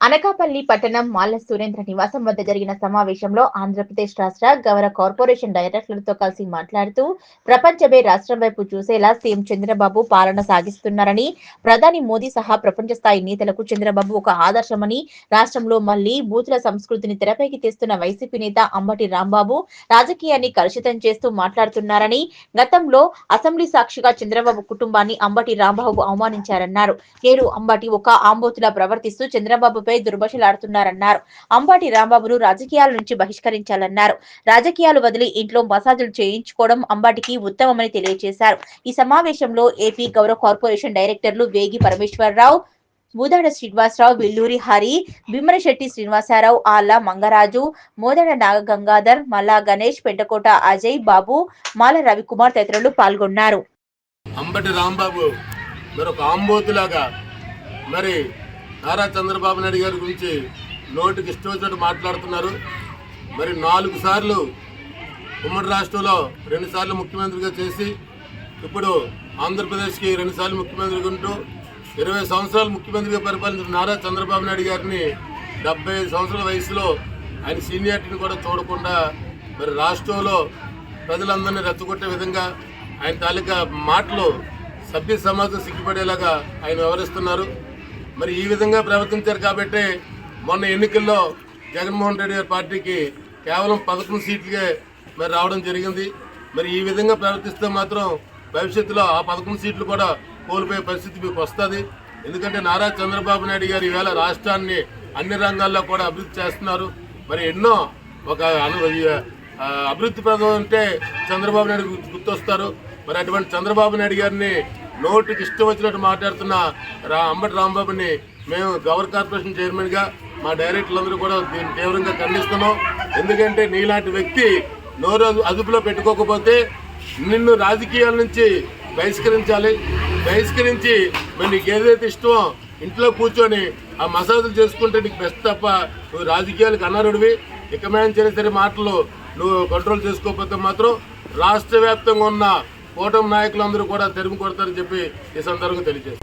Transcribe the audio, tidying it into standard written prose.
అనకాపల్లి పట్టణం మాల్ల సురేంద్ర నివాసం వద్ద జరిగిన సమావేశంలో ఆంధ్రప్రదేశ్ రాష్ట్ర గౌరవ కార్పొరేషన్ డైరెక్టర్లతో కలిసి మాట్లాడుతూ ప్రపంచమే రాష్ట్రం వైపు చూసేలా సీఎం చంద్రబాబు పాలన సాగిస్తున్నారని, ప్రధాని మోదీ సహా ప్రపంచ స్థాయి నేతలకు చంద్రబాబు ఒక ఆదర్శమని, రాష్ట్రంలో మళ్లీ బూతుల సంస్కృతిని తెరపైకి తెస్తున్న వైసీపీ నేత అంబటి రాంబాబు రాజకీయాన్ని కలుషితం చేస్తూ మాట్లాడుతున్నారని, గతంలో అసెంబ్లీ సాక్షిగా చంద్రబాబు కుటుంబాన్ని అంబటి రాంబాబు అవమానించారన్నారు. నేడు అంబటి ఒక ఆంబోతులా ప్రవర్తిస్తూ చంద్రబాబుపై దుర్భాషలాడుతున్నారన్నారు. అంబటి రాంబాబును రాజకీయాల నుంచి బహిష్కరించాలన్నారు. రాజకీయాలు వదిలి ఇంట్లో మసాజులు చేయించుకోవడం అంబటికి ఉత్తమమని తెలియజేశారు. ఈ సమావేశంలో ఏపీ గౌరవ కార్పొరేషన్ డైరెక్టర్లు వేగి పరమేశ్వరరావు, మూదాడ శ్రీనివాసరావు, విల్లూరి హరి, భీమరశెట్టి శ్రీనివాసరావు, ఆళ్ల మంగరాజు, మోదాడ నాగగంగాధర్, మల్లా గణేష్, పెంటకోట అజయ్ బాబు, మాల రవికుమార్ తదితరులు పాల్గొన్నారు. అంబటి రాంబాబు మరొక ఆంబోతులాగా మరి నారా చంద్రబాబు నాయుడు గారి గురించి నోటికి ఇష్టం వచ్చినట్టు మాట్లాడుతున్నారు. మరి 4 సార్లు ఉమ్మడి రాష్ట్రంలో 2 సార్లు ముఖ్యమంత్రిగా చేసి ఇప్పుడు ఆంధ్రప్రదేశ్కి 2 సార్లు ముఖ్యమంత్రిగా ఉంటూ 20 సంవత్సరాలు ముఖ్యమంత్రిగా పరిపాలించిన నారా చంద్రబాబు నాయుడు గారిని 75 సంవత్సరాల వయసులో ఆయన సీనియారిటీని కూడా చూడకుండా మరి రాష్ట్రంలో ప్రజలందరినీ రెచ్చగొట్టే విధంగా ఆయన తాలూకా మాటలు సభ్య సమాజం సిగ్గుపడేలాగా ఆయన వ్యవహరిస్తున్నారు. మరి ఈ విధంగా ప్రవర్తించారు కాబట్టి మొన్న ఎన్నికల్లో జగన్మోహన్ రెడ్డి గారి పార్టీకి కేవలం 11 సీట్లకే మరి రావడం జరిగింది. మరి ఈ విధంగా ప్రవర్తిస్తే మాత్రం భవిష్యత్తులో ఆ 11 సీట్లు కూడా కోల్పోయే పరిస్థితి మీకు వస్తుంది. ఎందుకంటే నారా చంద్రబాబు నాయుడు గారు ఈవేళ రాష్ట్రాన్ని అన్ని రంగాల్లో కూడా అభివృద్ధి చేస్తున్నారు. మరి ఎన్నో ఒక అభివృద్ధి పథకం అంటే చంద్రబాబు నాయుడు గుర్తొస్తారు. మరి అటువంటి చంద్రబాబు నాయుడు గారిని నోటికి ఇష్టం వచ్చినట్టు మాట్లాడుతున్న అంబటి రాంబాబుని మేము గౌరవ కార్పొరేషన్ చైర్మన్గా మా డైరెక్టర్లందరూ కూడా దీన్ని తీవ్రంగా ఖండిస్తున్నాం. ఎందుకంటే నీలాంటి వ్యక్తి నోరు అదుపులో పెట్టుకోకపోతే నిన్ను రాజకీయాల నుంచి బహిష్కరించి మరి నీకు ఏదైతే ఇష్టమో ఇంట్లో కూర్చొని ఆ మసాజులు చేసుకుంటే నీకు బెస్ట్ తప్ప నువ్వు రాజకీయాలకు అనర్హుడివి. ఇకమైన సరే మాటలు నువ్వు కంట్రోల్ చేసుకోకపోతే మాత్రం రాష్ట్ర వ్యాప్తంగా ఉన్న కూటమి నాయకులందరూ కూడా తెరుము కొడతారని చెప్పి ఈ సందర్భంగా తెలియజేస్తారు.